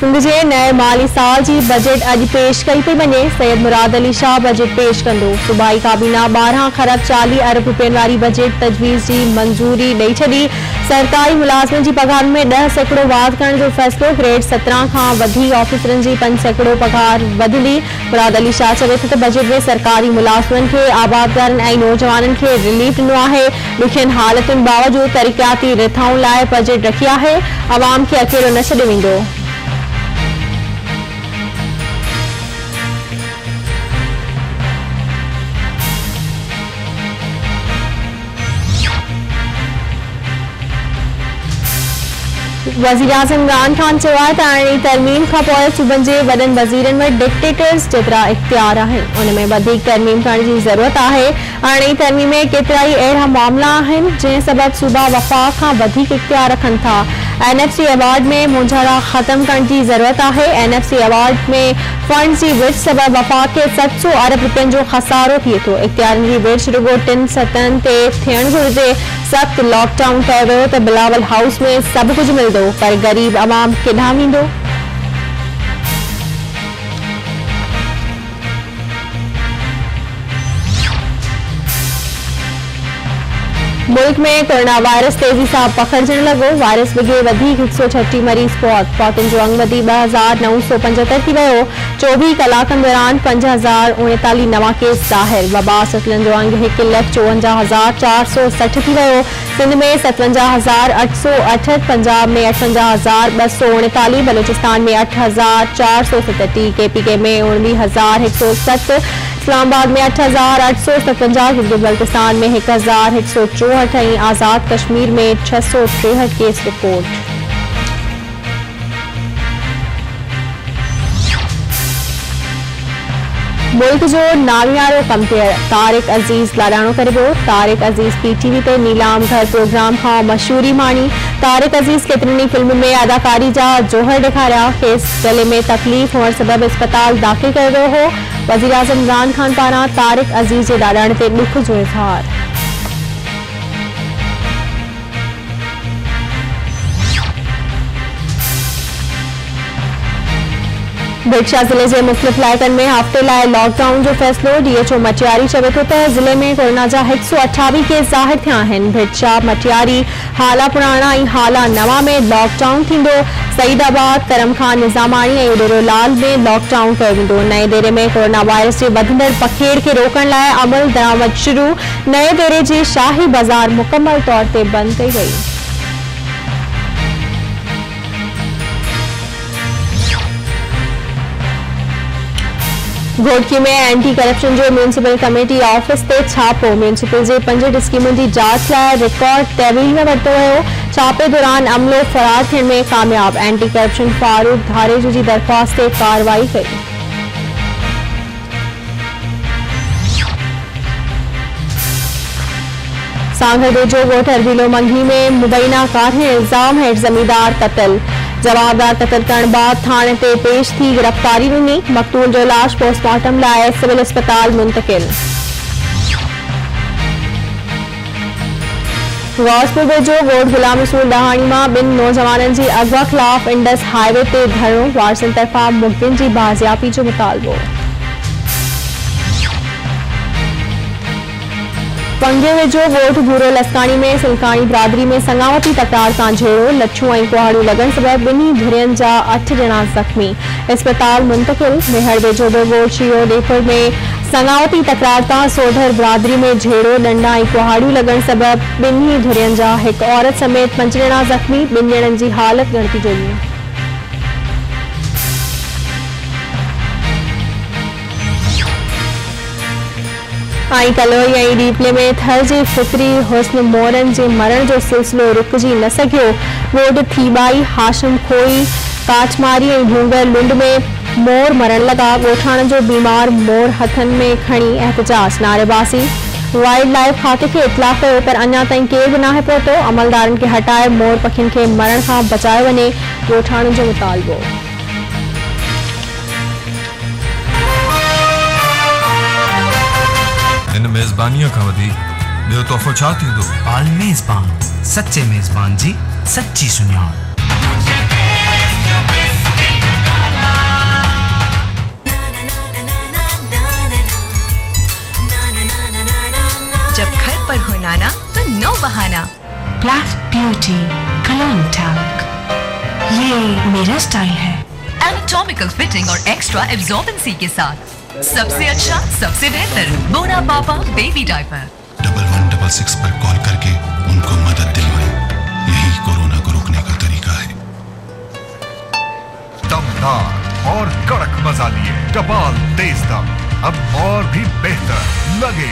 सिंध जे नए माली साल की बजट अज पेश कई पे वने। सैयद मुराद अली शाह बजट पेश कंदो। सूबाई काबीना 12 खरब 40 अरब रुपयन वाली बजट तजवीज़ की मंजूरी ॾेई छॾी। सरकारी मुलाज़िमन की पगार में 10 सैकड़ो वाध करण जो फैसलो। ग्रेड 17 खां वधीक ऑफिसरन की 5 सैकड़ो पगार वधंदी। मुराद अली शाह चवे थो त बजट में सरकारी मुलाज़िमन के आबादगारन ऐं नौजवानन के रिलीफ ॾिनो आहे। ॾुखियन हालतुनि बावजूद तरक्याती रिथाउनि लाइ बजट रखी आहे। अवाम के अकेलो न छॾियो वेंदो। वज़ीर-ए-आज़म इमरान खान चयो आहे त हाणे तरमीम खां पोइ सूबनि जे वॾनि वज़ीरनि वटि डिक्टेटर्स जेतिरा इख्तियार आहिनि। उन में वधीक तरमीम करण जी ज़रूरत आहे। हाणे तरमीम में केतिरा ई अहिड़ा मामला आहिनि जंहिं सबबि सूबा वफ़ाक़ खां वधीक इख्तियार रखनि था। NFC अवार्ड में मुंझारा ख़त्म करण की ज़रूरत आहे। NFC अवार्ड में फंड की विच सबबि वफ़ाक़ के 700 अरब रुपयन जो खसारो थिए थो। इख्तियारनि जी विच रुगो 3 सतहनि ते थियणु घुरिजे। सख़्त लॉकडाउन कयो वियो त बिलावल हाउस में सभु कुझु मिलंदो, पर गरीब अवाम केॾांहुं वेंदो। मुल्क में कोरोना वायरस तेजी से पखड़जण लगो। वायरस विघे वधीक 136 मरीज फौतन जो अंग वधी 2975 थी वियो। 24 कलाकनि दौरान 5039 नवा केस ज़ाहिर। वबा सतलन जो अंग 1,54,460 थी वियो। सिंध में 57,868, पंजाब में 58,239, बलूचिस्तान में 8,467, KPK में 19,107, इस्लामाबाद में 8,857, गिलगित बल्तिस्तान में 1,164, आज़ाद कश्मीर में 663 केस रिपोर्ट। मुल्क जो नावियारो कंपेयर तारिक अज़ीज़ लाडाणो करे वियो। तारिक अज़ीज़ PTV ते नीलाम घर प्रोग्राम खां मशहूरी माणी। तारिक अज़ीज़ केतिरनि फिल्म में अदाकारी जा जोहर ॾेखारिया। खेस गले में तकलीफ़ हुअण सबबि अस्पताल दाख़िल कयो वियो हो। वज़ीर-ए-आज़म इमरान खान पारां तारिक अज़ीज़ जे ॾाॾाणे ते ॾुख जो इज़हार। भीलवाड़ा जिले के मुख्तलिफ इलाक़न में हफ्ते लाइ लॉकडाउन जो फैसलो। DHO मटियारी चवे थो त जिले में कोरोना जा 128 केस ज़ाहिर थिया आहिनि। भीलवाड़ा, मटियारी, हाला पुराणा ऐं हाला नवा में लॉकडाउन थींदो। सईदाबाद, करमखान, निज़ामाणी ऐं उडेरोलाल में लॉकडाउन कयो वेंदो। नए देरे में कोरोना वायरस जे वधंदड़ पखेड़ के रोकण लाइ अमल दरामद शुरू। नए देरे जी शाही बाज़ार मुकम्मल तौर ते बंद कई वई। घोटकी में एंटी करप्शन जो म्यूनिसिपल कमेटी ऑफिस ते छापो। म्यूनिसिपल जे 5 स्कीमुनि जी जांच लाइ रिकॉर्ड तहवील में वरितो वियो। छापे दौरान अमलो फरार थियण में कामयाब। एंटी करप्शन फारूक धारेजू जी दरख़्वास्त ते कार्रवाई कई। सांगरदेजो ॻोठ अरबीलो मंघी में मुबैना कान्हे इल्ज़ाम हेठि ज़मींदार क़त्ल। जवाबदार क़त्ल करण बाद थाने ते पेश थी गिरफ्तारी ॾिनी। मक़तूल जो लाश पोस्टमार्टम लाइ सिविल अस्पताल मुंतकिल। गौसपुर वेझो ॻोठ गुलाम रसूल डहाणी मां 2 नौजवाननि जी अगवा ख़िलाफ़ इंडस हाईवे ते धरणो। वारसनि तरफ़ां मुद्दिन जी बाज़ियाबी जो मुतालबो। पंगे वेझो ॻोठ भूरो लसकाणी में सिलकाणी बिरादरी में संगावती तकरार सां झेड़ो। लच्छूं ऐं कुहाड़ियूं लॻण सबबि 2 धुरियनि जा 8 ॼणा ज़ख़्मी। अस्पताल मुंतकिल। मेहर वेझो ॻोठ शियो डेपुर में संगावती तकरार तां सोढर बिरादरी में झेड़ो। डंडा ऐं कुहाड़ियूं लॻण सबबि 2 धुरियनि जा 1 औरत समेत 5 ॼणा ज़ख़्मी। 2 ॼणनि जी हालत ॻणती जोॻी। कलोई ऐं डीपले में थर जे फितरी हुस्न मोरन जे मरण जो सिलसिलो रुकजी न सघियो। ॻोठ थीबाई, हाशिम खोई, काठमारी ऐं भूंगर लुंड में मोर मरण लॻा। ॻोठाणनि जो बीमार मोर हथनि में खणी एहतजाज। नारेबाज़ी। वाइल्ड लाइफ खाते खे इतलाह कयो, पर अञा ताईं केरु बि नाहे पहुतो। अमलदारनि खे हटाए मोर पखियुनि खे मरण खां बचायो वञे। ॻोठाणनि जो मुतालबो। इन मेज़बानीअ खां वधीक ॿियो तोहफ़ो छा थींदो? आल मेज़बान, सच्चे मेज़बान जी सच्ची सुञाण। पर हो नाना तो नो बहाना। ब्लैक ब्यूटी कलोन टैल्क, ये मेरा स्टाइल है। एनाटॉमिकल फिटिंग और एक्स्ट्रा एब्जॉर्बेंसी के साथ सबसे अच्छा, सबसे बेहतर बोना पापा बेबी डायपर। 1166 पर कॉल करके उनको मदद दिलवाएं। यही कोरोना को रोकने का तरीका है। दमदार और कड़क मजा लिए टपाल तेज दम अब और भी बेहतर लगे।